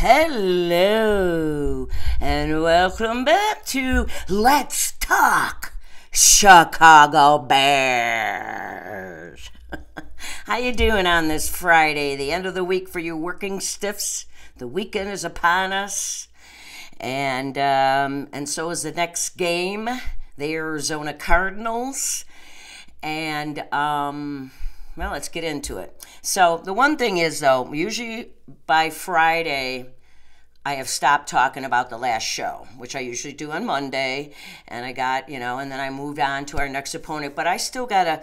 Hello, and welcome back to Let's Talk Chicago Bears. How you doing on this Friday, the end of the week for you working stiffs? The weekend is upon us, and so is the next game, the Arizona Cardinals, and well, let's get into it. So the one thing is, though, usually by Friday, I have stopped talking about the last show, which I usually do on Monday, and I got, and then I moved on to our next opponent, but I still got to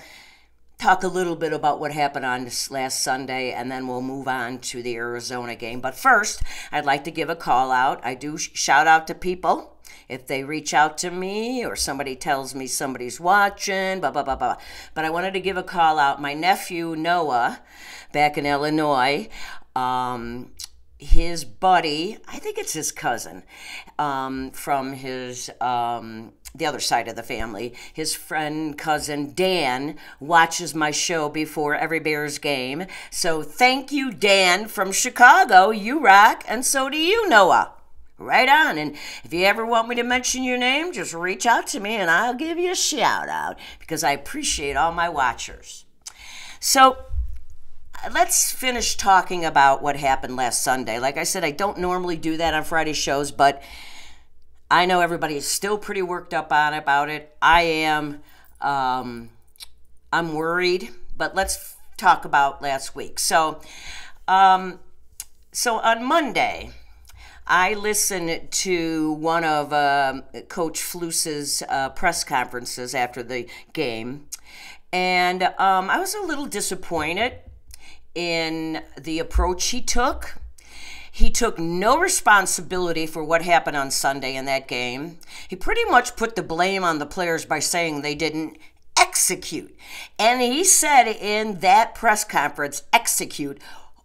talk a little bit about what happened on this last Sunday, and then we'll move on to the Arizona game. But first, I'd like to give a call out. I do shout out to people if they reach out to me or somebody tells me somebody's watching, blah, blah, blah, blah. But I wanted to give a call out. My nephew, Noah, back in Illinois, his buddy, I think it's his cousin, from his, the other side of the family, his friend, cousin, Dan, watches my show before every Bears game. So thank you, Dan, from Chicago. You rock, and so do you, Noah. Right on. And if you ever want me to mention your name, just reach out to me and I'll give you a shout out because I appreciate all my watchers. So let's finish talking about what happened last Sunday. Like I said, I don't normally do that on Friday shows, but I know everybody is still pretty worked up about it. I am. I'm worried, but let's talk about last week. So on Monday, I listened to one of Coach Flus's press conferences after the game, and I was a little disappointed in the approach he took. He took no responsibility for what happened on Sunday in that game. He pretty much put the blame on the players by saying they didn't execute. And he said in that press conference, execute,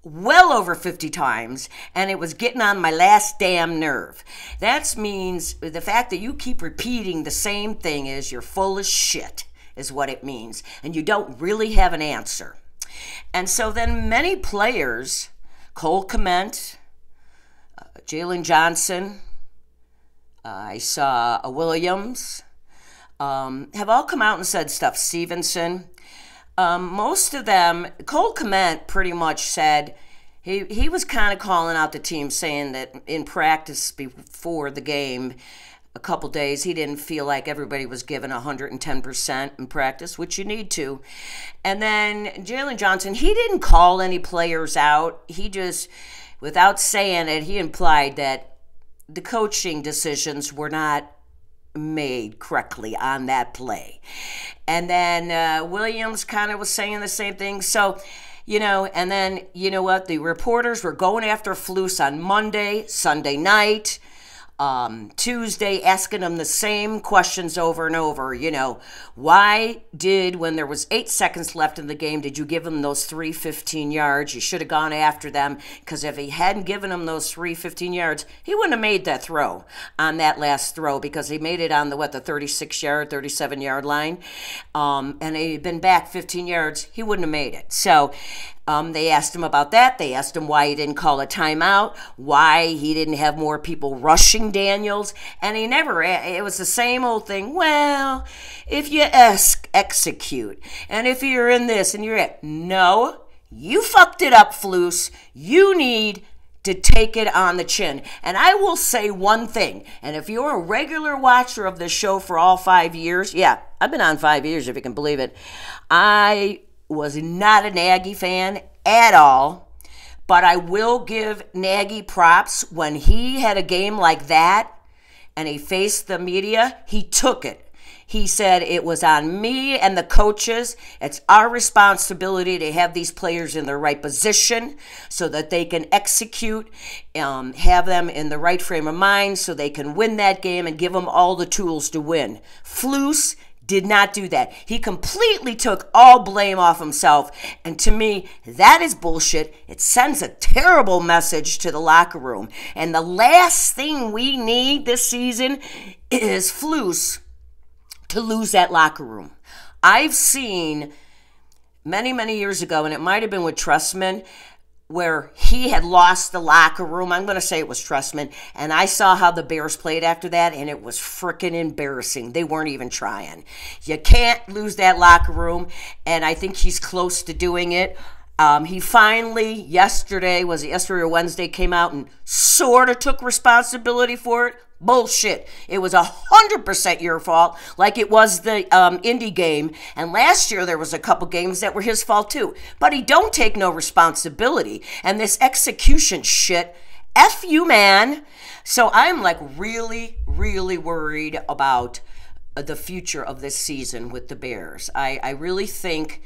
well over 50 times, and it was getting on my last damn nerve. That means the fact that you keep repeating the same thing is you're full of shit, is what it means, and you don't really have an answer. And so then many players, Cole Kmet, Jalen Johnson, I saw Williams, have all come out and said stuff. Stevenson. Most of them, Cole Kmet pretty much said, he was kind of calling out the team, saying that in practice before the game, a couple days, he didn't feel like everybody was given 110% in practice, which you need to. And then Jalen Johnson, he didn't call any players out. He just, without saying it, he implied that the coaching decisions were not made correctly on that play. And then Williams kind of was saying the same thing. So, and then, you know what? The reporters were going after Flus on Monday, Sunday night, Tuesday, asking him the same questions over and over. Why when there was 8 seconds left in the game, did you give him those 3 15 yards? You should have gone after them, because if he hadn't given him those 3 15 yards, he wouldn't have made that throw on that last throw, because he made it on the 36-yard, 37-yard line, and he'd been back 15 yards, he wouldn't have made it. So they asked him about that. They asked him why he didn't call a timeout, why he didn't have more people rushing Daniels, and he never, it was the same old thing. Well, if you execute, and if you're in this and you're at, no, you fucked it up, Flus. You need to take it on the chin. And I will say one thing, and if you're a regular watcher of this show for all 5 years, yeah, I've been on 5 years, if you can believe it, I was not a Nagy fan at all, but I will give Nagy props. When he had a game like that and he faced the media, he took it. He said, it was on me and the coaches. It's our responsibility to have these players in the right position so that they can execute, have them in the right frame of mind so they can win that game and give them all the tools to win. Flus did not do that. He completely took all blame off himself. And to me, that is bullshit. It sends a terrible message to the locker room. And the last thing we need this season is Flus to lose that locker room. I've seen many, many years ago, and it might have been with Trustman, where he had lost the locker room. I'm going to say it was Trestman. And I saw how the Bears played after that, and it was freaking embarrassing. They weren't even trying. You can't lose that locker room, and I think he's close to doing it. He finally, yesterday or Wednesday, came out and sort of took responsibility for it. Bullshit. It was 100% your fault, like it was the Indy game. And last year there was a couple games that were his fault too. But he don't take no responsibility. And this execution shit, F you, man. So I'm like really, really worried about the future of this season with the Bears. I really think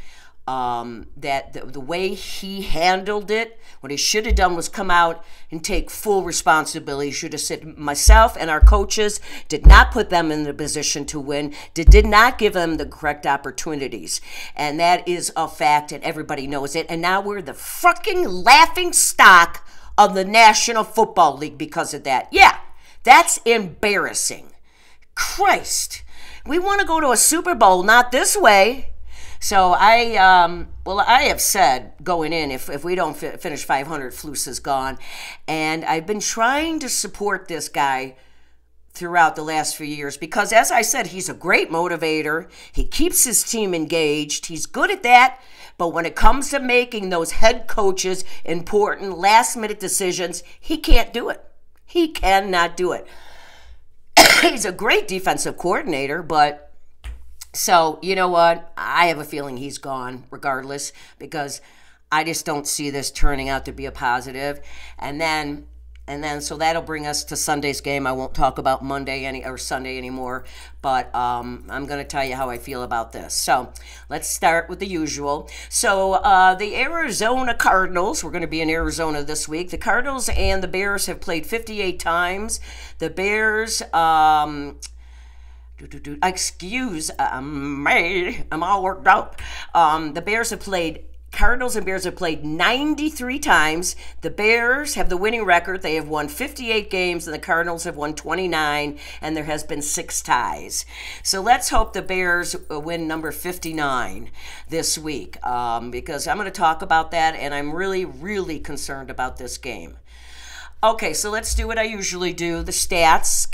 that the way he handled it, what he should have done was come out and take full responsibility. He should have said, myself and our coaches did not put them in the position to win, did not give them the correct opportunities. And that is a fact, and everybody knows it. And now we're the fucking laughing stock of the National Football League because of that. Yeah, that's embarrassing. Christ. We want to go to a Super Bowl, not this way. So I have said going in, if we don't finish 500, Flus is gone. And I've been trying to support this guy throughout the last few years because, as I said, he's a great motivator. He keeps his team engaged. He's good at that. But when it comes to making those head coaches important last-minute decisions, he can't do it. He cannot do it. He's a great defensive coordinator, but... So, you know what? I have a feeling he's gone regardless because I just don't see this turning out to be a positive. And then so that'll bring us to Sunday's game. I won't talk about Sunday anymore, but I'm going to tell you how I feel about this. So let's start with the usual. So the Arizona Cardinals, we're going to be in Arizona this week. The Cardinals and the Bears have played 58 times. The Bears... Excuse me, I'm all worked up. Cardinals and Bears have played 93 times. The Bears have the winning record. They have won 58 games, and the Cardinals have won 29, and there has been 6 ties. So let's hope the Bears win number 59 this week because I'm going to talk about that, and I'm really, really concerned about this game. Okay, so let's do what I usually do, the stats,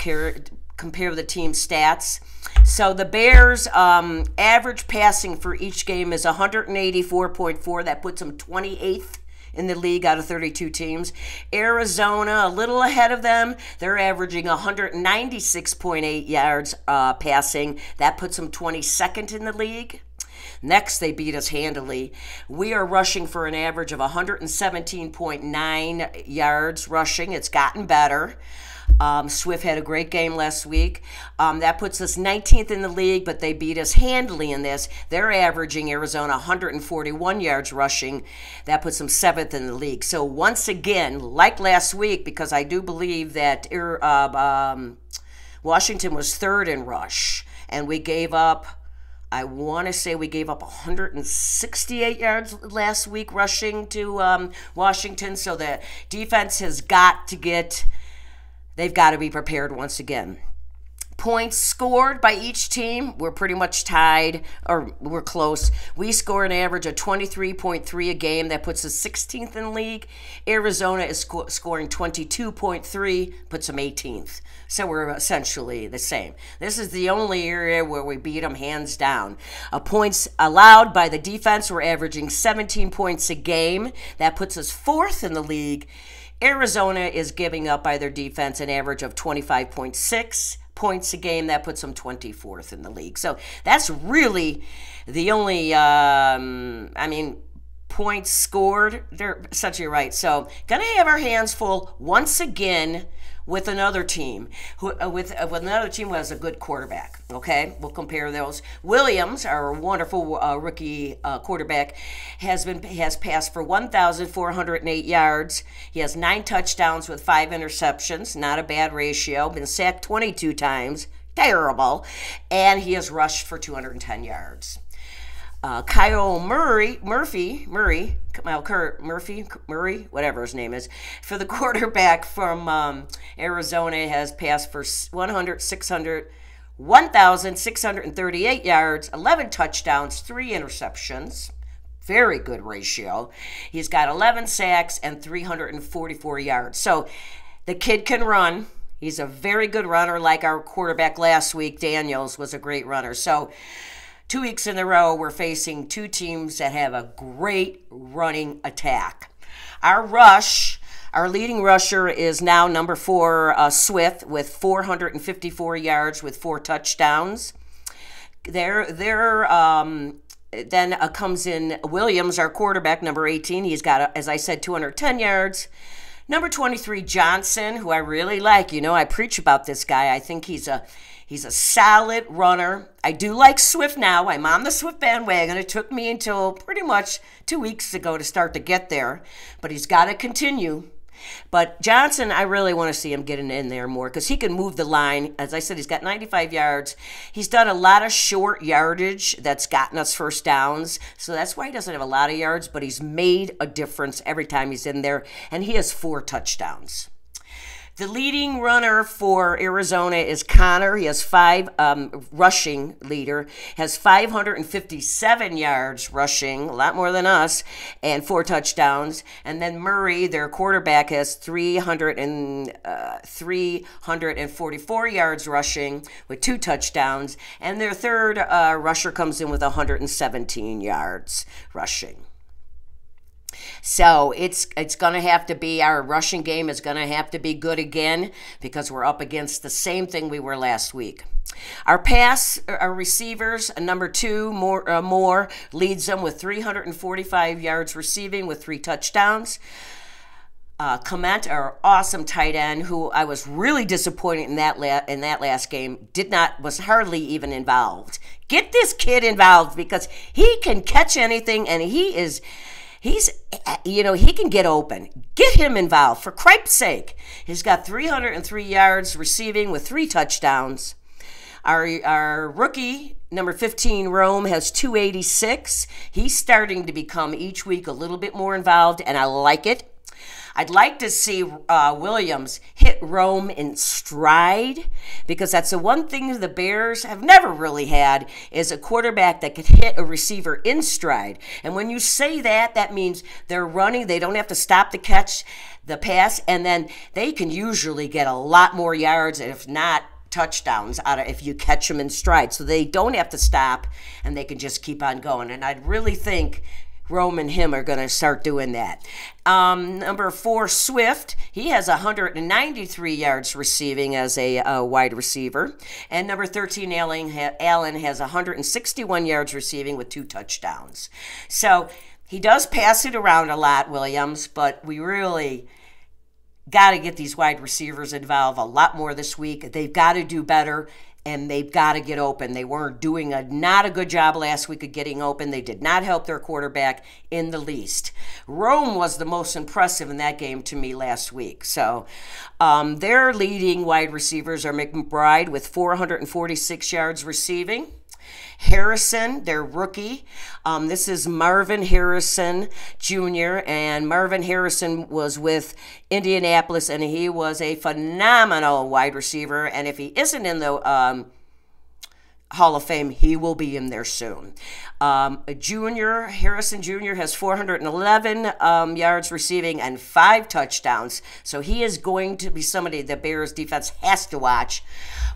compare the team stats. So the Bears' average passing for each game is 184.4. That puts them 28th in the league out of 32 teams. Arizona, a little ahead of them. They're averaging 196.8 yards passing. That puts them 22nd in the league. Next, they beat us handily. We are rushing for an average of 117.9 yards rushing. It's gotten better. Swift had a great game last week. That puts us 19th in the league, but they beat us handily in this. They're averaging, Arizona, 141 yards rushing. That puts them 7th in the league. So once again, like last week, because I do believe that Washington was 3rd in rush, and we gave up, I want to say we gave up 168 yards last week rushing to Washington. So the defense has got to they've got to be prepared once again. Points scored by each team, we're pretty much tied, or we're close. We score an average of 23.3 a game. That puts us 16th in the league. Arizona is scoring 22.3, puts them 18th. So we're essentially the same. This is the only area where we beat them hands down. Points allowed by the defense, we're averaging 17 points a game. That puts us 4th in the league. Arizona is giving up by their defense an average of 25.6 points a game. That puts them 24th in the league. So that's really the only, points scored. They're essentially right. So going to have our hands full once again with another team, with another team who has a good quarterback. Okay, we'll compare those. Williams, our wonderful rookie quarterback, has passed for 1,408 yards. He has 9 touchdowns with 5 interceptions. Not a bad ratio. Been sacked 22 times. Terrible. And he has rushed for 210 yards. Kyle Murray, whatever his name is, for the quarterback from Arizona, has passed for 1,638 yards, 11 touchdowns, 3 interceptions. very good ratio. He's got 11 sacks and 344 yards. So the kid can run. He's a very good runner, like our quarterback last week, Daniels, was a great runner. So 2 weeks in a row, we're facing two teams that have a great running attack. Our leading rusher is now number 4, Swift, with 454 yards with 4 touchdowns. Then comes in Williams, our quarterback, number 18. He's got, as I said, 210 yards. Number 23, Johnson, who I really like. You know, I preach about this guy. I think he's a solid runner. I do like Swift now. I'm on the Swift bandwagon. It took me until pretty much 2 weeks ago to start to get there, but he's got to continue. But Johnson, I really want to see him getting in there more because he can move the line. As I said, he's got 95 yards. He's done a lot of short yardage that's gotten us first downs. So that's why he doesn't have a lot of yards, but he's made a difference every time he's in there. And he has 4 touchdowns. The leading runner for Arizona is Connor. He has 5 rushing leader, has 557 yards rushing, a lot more than us, and 4 touchdowns. And then Murray, their quarterback, has 344 yards rushing with 2 touchdowns. And their third rusher comes in with 117 yards rushing. So it's going to have to be, our rushing game is going to have to be good again because we're up against the same thing we were last week. Our receivers, number 2, Moore, leads them with 345 yards receiving with 3 touchdowns. Clement, our awesome tight end, who I was really disappointed in that last game, was hardly even involved. Get this kid involved because he can catch anything and he can get open. Get him involved, for cripe's sake. He's got 303 yards receiving with 3 touchdowns. Our rookie, number 15, Rome, has 286. He's starting to become each week a little bit more involved, and I like it. I'd like to see Williams hit Rome in stride because that's the one thing the Bears have never really had is a quarterback that could hit a receiver in stride. And when you say that, that means they're running. They don't have to stop to catch the pass, and then they can usually get a lot more yards, if not touchdowns, if you catch them in stride. So they don't have to stop, and they can just keep on going. And I'd really think Rome and him are going to start doing that. Number 4, Swift. He has 193 yards receiving as a wide receiver. And number 13, Allen, has 161 yards receiving with 2 touchdowns. So he does pass it around a lot, Williams, but we really got to get these wide receivers involved a lot more this week. They've got to do better. And they've got to get open. They weren't doing not a good job last week of getting open. They did not help their quarterback in the least. Rome was the most impressive in that game to me last week. So their leading wide receivers are McBride with 446 yards receiving. Harrison, their rookie. This is Marvin Harrison Jr., and Marvin Harrison was with Indianapolis, and he was a phenomenal wide receiver, and if he isn't in the Hall of Fame, he will be in there soon. Harrison Jr. has 411 yards receiving and 5 touchdowns, so he is going to be somebody the Bears defense has to watch.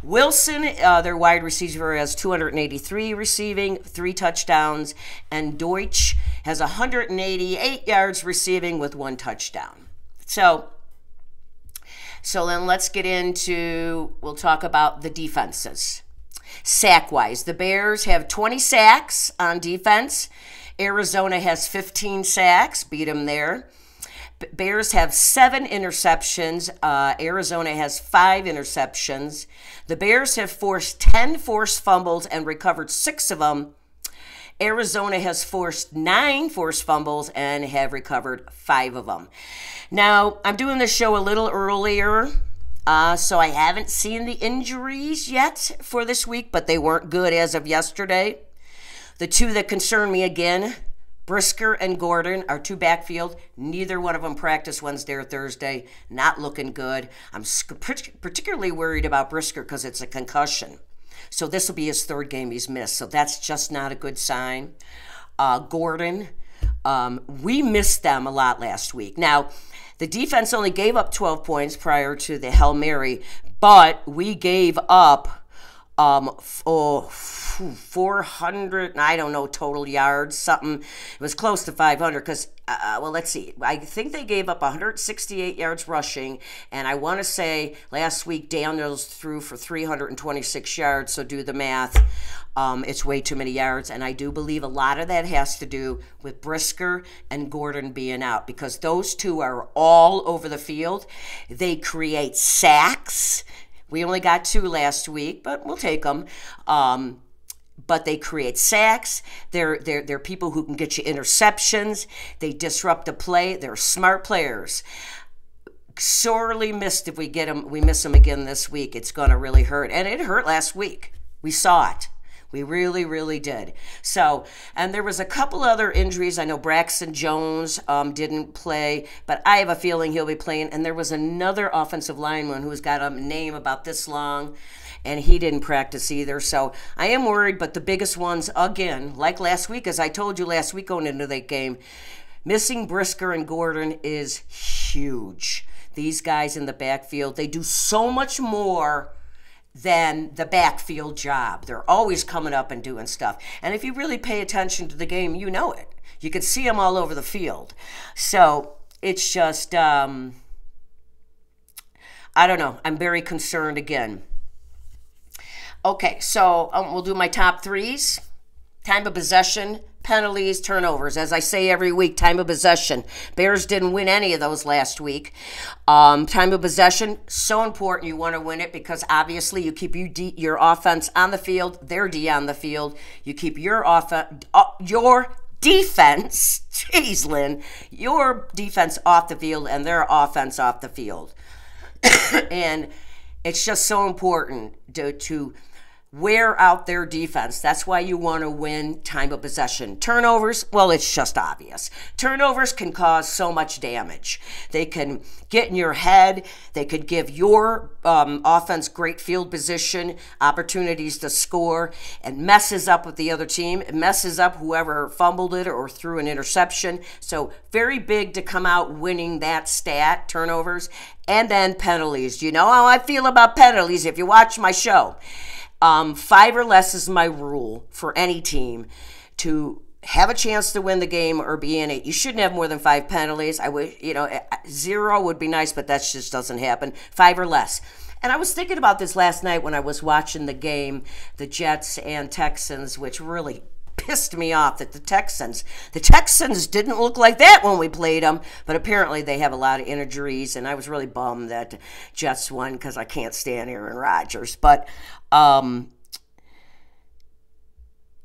Wilson, their wide receiver, has 283 receiving, 3 touchdowns, and Deutsch has 188 yards receiving with 1 touchdown. So then let's get into, we'll talk about the defenses. Sack-wise, the Bears have 20 sacks on defense. Arizona has 15 sacks, beat them there. Bears have 7 interceptions. Arizona has 5 interceptions. The Bears have forced 10 forced fumbles and recovered 6 of them. Arizona has forced 9 forced fumbles and have recovered 5 of them. Now, I'm doing this show a little earlier, so I haven't seen the injuries yet for this week, but they weren't good as of yesterday. The 2 that concern me again, Brisker and Gordon, are 2 backfield. Neither one of them practiced Wednesday or Thursday. Not looking good. I'm particularly worried about Brisker because it's a concussion. So this will be his 3rd game he's missed. So that's just not a good sign. Gordon, We missed them a lot last week. Now, the defense only gave up 12 points prior to the Hail Mary, but we gave up 400, I don't know, total yards, something. It was close to 500 because, well, let's see. I think they gave up 168 yards rushing, and I want to say last week Daniels threw for 326 yards, so do the math. It's way too many yards, and I do believe a lot of that has to do with Brisker and Gordon being out because those two are all over the field. They create sacks. We only got 2 last week, but we'll take them. But they create sacks. They're people who can get you interceptions. They disrupt the play. They're smart players. Sorely missed if we miss them again this week. It's going to really hurt. And it hurt last week. We saw it. We really, really did. So, and there was a couple other injuries. I know Braxton Jones didn't play, but I have a feeling he'll be playing. And there was another offensive lineman who's got a name about this long, and he didn't practice either. So I am worried, but the biggest ones, again, like last week, as I told you last week going into that game, missing Brisker and Gordon is huge. These guys in the backfield, they do so much more than the backfield job. They're always coming up and doing stuff. And if you really pay attention to the game, you know it. You can see them all over the field. So it's just, I don't know. I'm very concerned again. Okay, so we'll do my top threes. Time of possession, penalties, turnovers. As I say every week, time of possession. Bears didn't win any of those last week. Time of possession, so important. You want to win it because obviously you keep your offense on the field, their D on the field. You keep your defense, geez, Lynn, your defense off the field and their offense off the field. And it's just so important to wear out their defense. That's why you want to win time of possession. Turnovers, well, it's just obvious. Turnovers can cause so much damage. They can get in your head. They could give your offense great field position, opportunities to score, and messes up with the other team. It messes up whoever fumbled it or threw an interception. So very big to come out winning that stat, turnovers. And then penalties. You know how I feel about penalties if you watch my show. 5 or less is my rule for any team to have a chance to win the game or be in it. You shouldn't have more than 5 penalties. I would, 0 would be nice, but that just doesn't happen. 5 or less. And I was thinking about this last night when I was watching the game, the Jets and Texans, which really pissed me off that the Texans didn't look like that when we played them, but apparently they have a lot of injuries, and I was really bummed that the Jets won because I can't stand Aaron Rodgers. But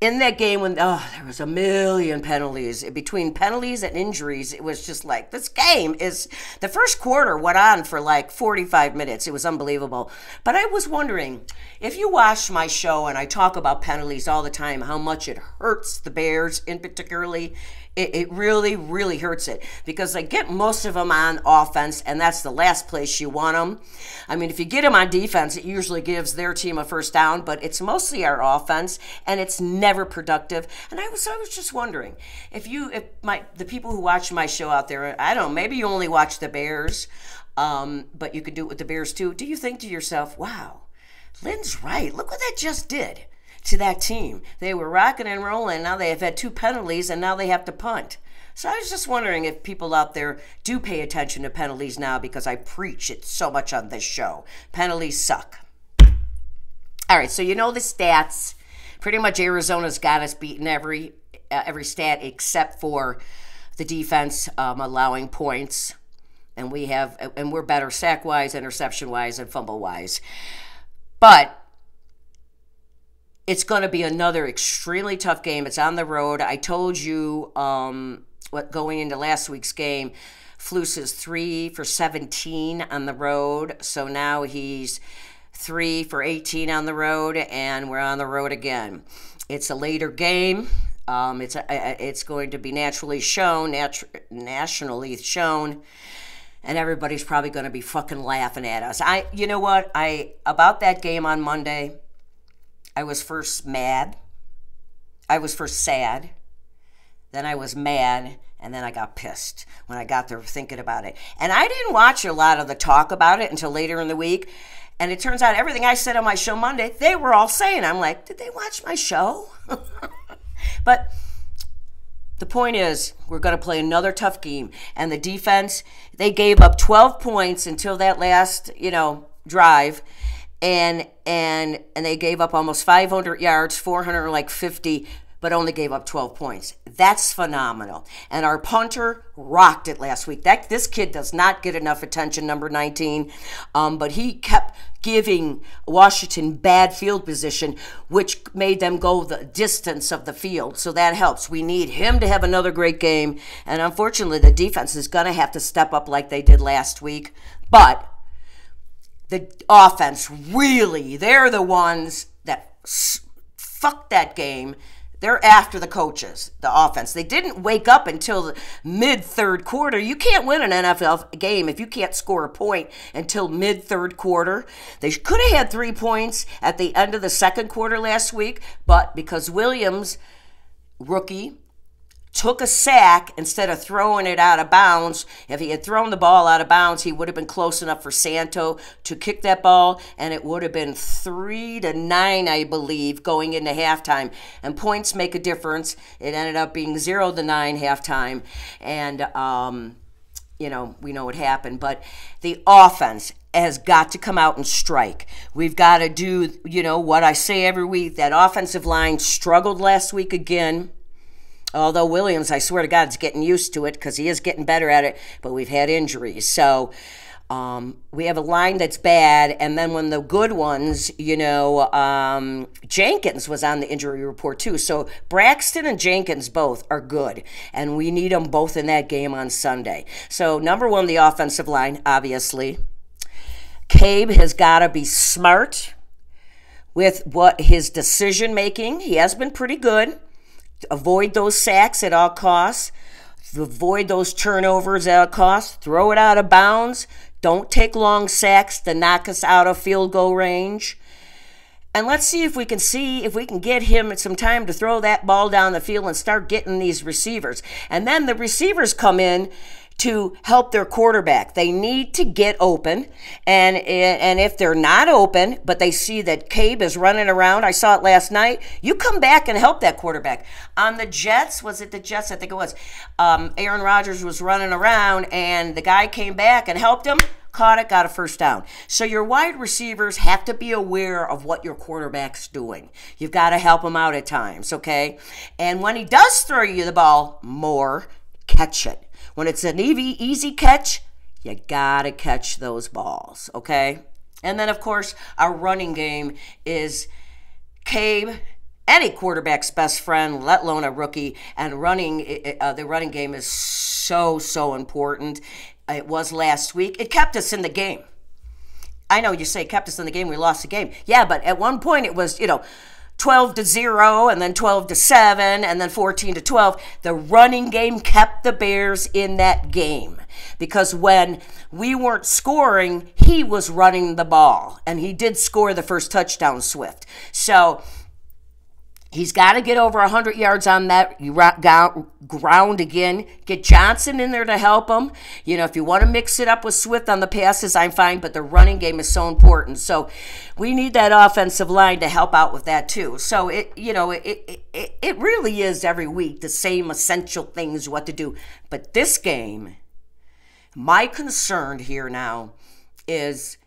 in that game when there was a million penalties, between penalties and injuries, it was just like, this game is, the first quarter went on for like 45 minutes. It was unbelievable. But I was wondering, if you watch my show and I talk about penalties all the time, how much it hurts the Bears in particularly, it really, really hurts it because they get most of them on offense, and that's the last place you want them. I mean, if you get them on defense, it usually gives their team a first down, but it's mostly our offense, and it's never productive. And I was just wondering, the people who watch my show out there, I don't know, maybe you only watch the Bears, but you could do it with the Bears too. Do you think to yourself, wow, Lynn's right, look what that just did to that team? They were rocking and rolling. Now they have had 2 penalties, and now they have to punt. So I was just wondering if people out there do pay attention to penalties now, because I preach it so much on this show. Penalties suck. All right, so you know the stats. Pretty much Arizona's got us beaten every stat except for the defense allowing points, and we're better sack-wise, interception-wise, and fumble-wise. But it's going to be another extremely tough game. It's on the road. I told you going into last week's game, Flus is 3 for 17 on the road. So now he's 3 for 18 on the road, and we're on the road again. It's a later game. It's going to be nationally shown, and everybody's probably going to be fucking laughing at us. You know what? About that game on Monday, I was first mad. I was first sad then I was mad, and then I got pissed when I got there thinking about it. And I didn't watch a lot of the talk about it until later in the week. And it turns out everything I said on my show Monday, they were all saying. I'm like, did they watch my show? But the point is, we're going to play another tough game. And the defense, they gave up 12 points until that last, drive. And they gave up almost 500 yards, 450, but only gave up 12 points. That's phenomenal. And our punter rocked it last week. This kid does not get enough attention, number 19, but he kept giving Washington bad field position, which made them go the distance of the field. So that helps. We need him to have another great game. And unfortunately, the defense is going to have to step up like they did last week. But the offense, really, they're the ones that fucked that game. They're after the coaches, the offense. They didn't wake up until the mid-third quarter. You can't win an NFL game if you can't score a point until mid-third quarter. They could have had 3 points at the end of the second quarter last week, but because Williams, rookie, took a sack instead of throwing it out of bounds. If he had thrown the ball out of bounds, he would have been close enough for Santo to kick that ball, and it would have been 3-9, I believe, going into halftime. And points make a difference. It ended up being 0-9 halftime, and we know what happened. But the offense has got to come out and strike. We've got to do, what I say every week. That offensive line struggled last week again. Although Williams, I swear to God, is getting used to it because he is getting better at it, but we've had injuries. So we have a line that's bad, and then when the good ones, Jenkins was on the injury report too. So Braxton and Jenkins both are good, and we need them both in that game on Sunday. So number one, the offensive line, obviously. Cabe has got to be smart with what his decision making. He has been pretty good. Avoid those sacks at all costs. Avoid those turnovers at all costs. Throw it out of bounds. Don't take long sacks to knock us out of field goal range. And let's see if we can get him some time to throw that ball down the field and start getting these receivers. And then the receivers come in to help their quarterback. They need to get open, and if they're not open, but they see that Cabe is running around, I saw it last night, you come back and help that quarterback. On the Jets, was it the Jets? I think it was. Aaron Rodgers was running around, and the guy came back and helped him, caught it, got a first down. So your wide receivers have to be aware of what your quarterback's doing. You've got to help him out at times, okay? And when he does throw you the ball more, catch it. When it's an easy catch, you got to catch those balls, okay? And then, of course, our running game is Cabe, any quarterback's best friend, let alone a rookie. And the running game is so, so important. It was last week. It kept us in the game. I know you say it kept us in the game, we lost the game. Yeah, but at one point it was, 12-0, and then 12-7, and then 14-12. The running game kept the Bears in that game because when we weren't scoring, he was running the ball, and he did score the first touchdown, Swift. So he's got to get over 100 yards on that ground again. Get Johnson in there to help him. If you want to mix it up with Swift on the passes, I'm fine, but the running game is so important. So we need that offensive line to help out with that too. So it really is every week the same essential things what to do. But this game, my concern here now is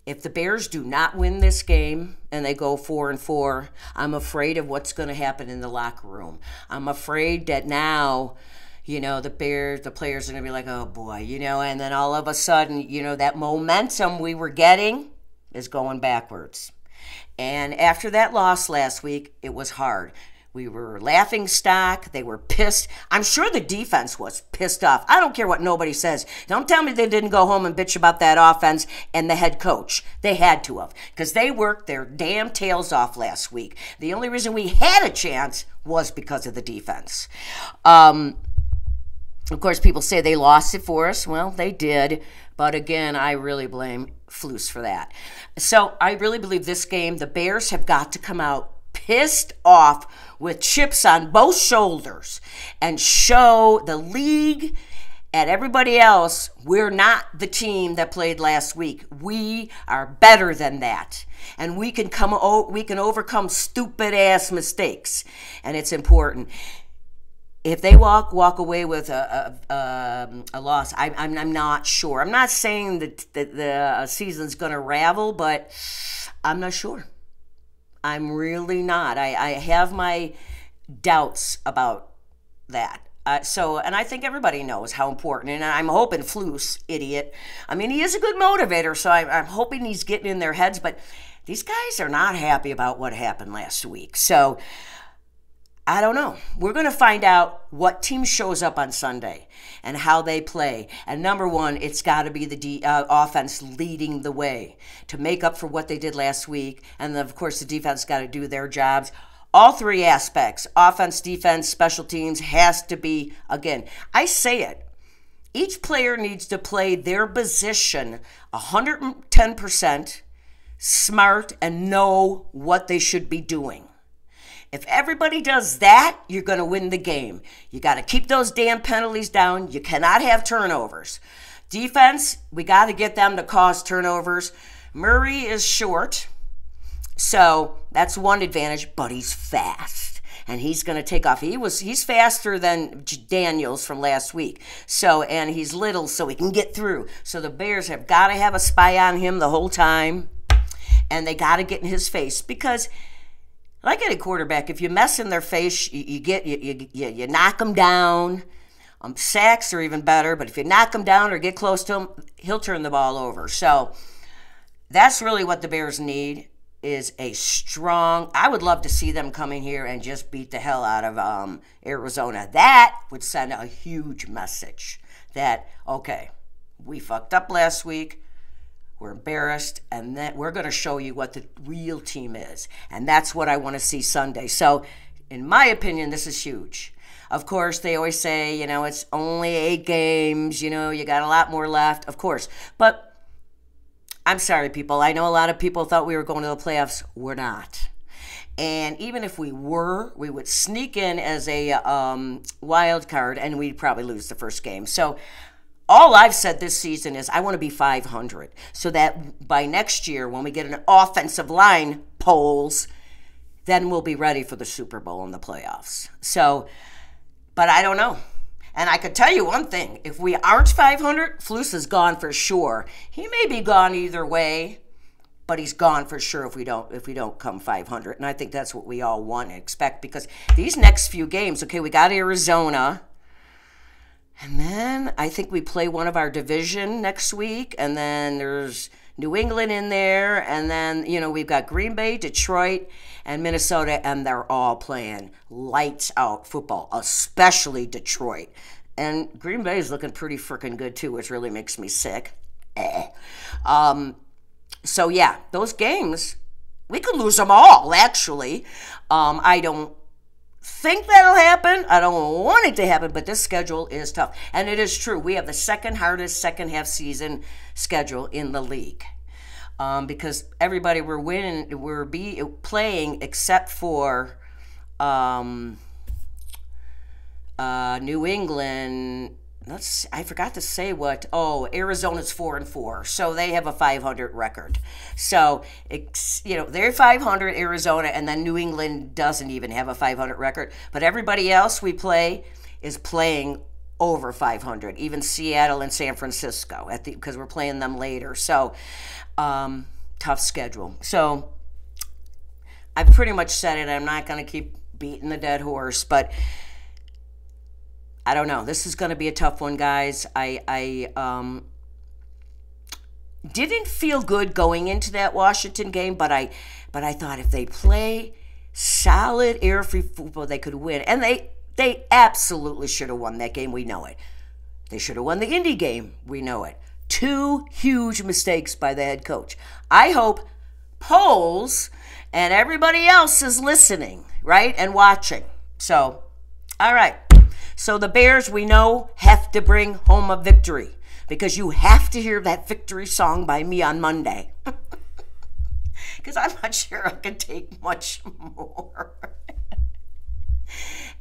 if the Bears do not win this game and they go 4-4, I'm afraid of what's going to happen in the locker room. I'm afraid that now, the players are going to be like, oh boy, and then all of a sudden, that momentum we were getting is going backwards. And after that loss last week, it was hard. We were laughing stock. They were pissed. I'm sure the defense was pissed off. I don't care what nobody says. Don't tell me they didn't go home and bitch about that offense and the head coach. They had to have because they worked their damn tails off last week. The only reason we had a chance was because of the defense. Of course, people say they lost it for us. Well, they did. But again, I really blame Flus for that. So I really believe this game, the Bears have got to come out pissed off with chips on both shoulders and show the league and everybody else we're not the team that played last week. We are better than that. And we can overcome stupid ass mistakes. And it's important. If they walk away with a loss, I'm not sure. I'm not saying that the season's going to ravel, but I'm not sure. I'm really not. I have my doubts about that. And I think everybody knows how important, and I'm hoping Flus, idiot. I mean, he is a good motivator, so I'm hoping he's getting in their heads, but these guys are not happy about what happened last week. So I don't know. We're going to find out what team shows up on Sunday and how they play. And number one, it's got to be the offense leading the way to make up for what they did last week. And then, of course, the defense got to do their jobs. All three aspects, offense, defense, special teams, has to be, again, I say it, each player needs to play their position 110%, smart, and know what they should be doing. If everybody does that, you're going to win the game. You got to keep those damn penalties down. You cannot have turnovers. Defense, we got to get them to cause turnovers. Murray is short. So that's one advantage, but he's fast, and he's going to take off. He's faster than Daniels from last week. So, and he's little, so he can get through. So the Bears have got to have a spy on him the whole time, and they got to get in his face because, like any quarterback, if you mess in their face, you knock them down. Sacks are even better, but if you knock him down or get close to him, he'll turn the ball over. So that's really what the Bears need. Is a strong, I would love to see them coming here and just beat the hell out of Arizona. That would send a huge message that, okay, we fucked up last week, we're embarrassed, and that we're going to show you what the real team is. And that's what I want to see Sunday. So, in my opinion, this is huge. Of course, they always say, it's only 8 games, you got a lot more left, of course. But I'm sorry, people. I know a lot of people thought we were going to the playoffs. We're not. And even if we were, we would sneak in as a wild card, and we'd probably lose the first game. So all I've said this season is I want to be 500 so that by next year, when we get an offensive line polls, then we'll be ready for the Super Bowl and the playoffs. So, but I don't know. And I could tell you one thing. If we aren't 500, Flus is gone for sure. He may be gone either way, but he's gone for sure if we don't come 500. And I think that's what we all want and expect because these next few games, okay, we got Arizona. And then I think we play one of our division next week. And then there's New England in there. And then, we've got Green Bay, Detroit, and Minnesota, and they're all playing lights out football, especially Detroit. And Green Bay is looking pretty freaking good too, which really makes me sick. So yeah, those games, we could lose them all, actually. I don't think that'll happen. I don't want it to happen, but this schedule is tough. And it is true. We have the second hardest second half season schedule in the league. Because everybody we're playing except for New England. I forgot to say what. Oh, Arizona's 4-4, so they have a 500 record. So they're 500 Arizona, and then New England doesn't even have a 500 record. But everybody else we play is playing over 500. Even Seattle and San Francisco because we're playing them later. So. Tough schedule. So I've pretty much said it. I'm not going to keep beating the dead horse, but I don't know. This is going to be a tough one, guys. I didn't feel good going into that Washington game, but I thought if they play solid air-free football, they could win. And they absolutely should have won that game. We know it. They should have won the Indy game. We know it. 2 huge mistakes by the head coach. I hope Poles and everybody else is listening, right, and watching. So, all right. So the Bears, we know, have to bring home a victory because you have to hear that victory song by me on Monday. because I'm not sure I can take much more.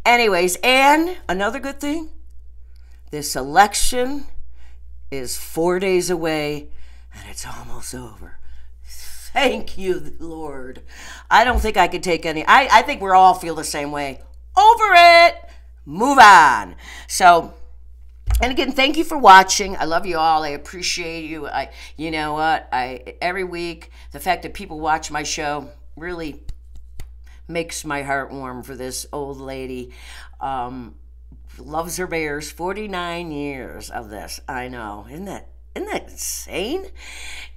Anyways, and another good thing, this election is 4 days away, and it's almost over. Thank you, Lord. I don't think I could take any. I think we all feel the same way. Over it. Move on. So, and again, thank you for watching. I love you all. I appreciate you. You know what? Every week, the fact that people watch my show really makes my heart warm for this old lady. Loves her bears. 49 years of this. I know. Isn't that insane?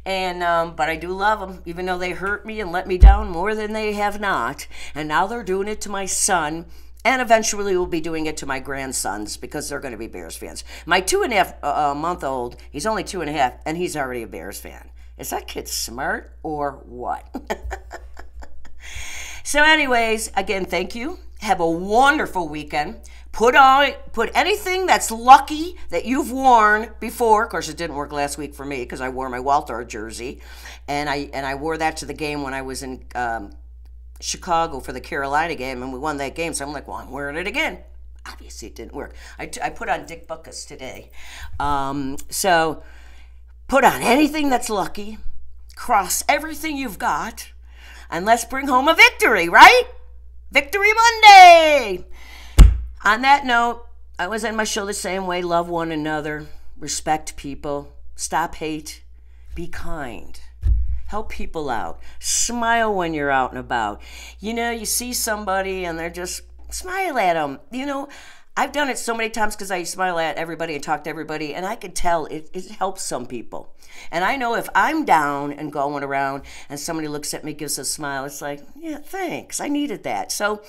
And but I do love them, even though they hurt me and let me down more than they have not. And now they're doing it to my son, and eventually we'll be doing it to my grandsons because they're going to be Bears fans. My 2.5-month-old, he's only 2.5, and he's already a Bears fan. Is that kid smart or what? So anyways, again, thank you. Have a wonderful weekend. Put anything that's lucky that you've worn before. Of course, it didn't work last week for me because I wore my Walter jersey, and I wore that to the game when I was in Chicago for the Carolina game, and we won that game. So I'm like, well, I'm wearing it again. Obviously, it didn't work. I put on Dick Butkus today. So put on anything that's lucky. Cross everything you've got, and let's bring home a victory, right? Victory Monday! On that note, I was in my show the same way. Love one another. Respect people. Stop hate. Be kind. Help people out. Smile when you're out and about. You know, you see somebody and they're just, smile at them. You know, I've done it so many times because I smile at everybody and talk to everybody, and I can tell it helps some people. And I know if I'm down and going around and somebody looks at me, gives a smile, it's like, yeah, thanks. I needed that. So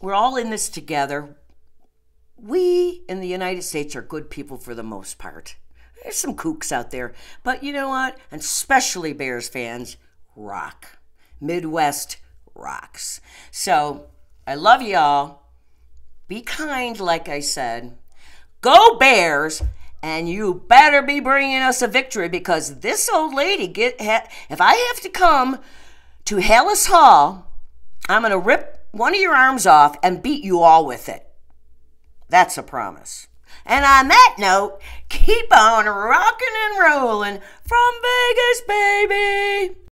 we're all in this together. We in the United States are good people for the most part. There's some kooks out there. But you know what? And especially Bears fans, rock. Midwest rocks. So I love y'all. Be kind, like I said. Go Bears, and you better be bringing us a victory, because this old lady, if I have to come to Hallis Hall, I'm going to rip one of your arms off and beat you all with it. That's a promise. And on that note, keep on rocking and rolling from Vegas, baby.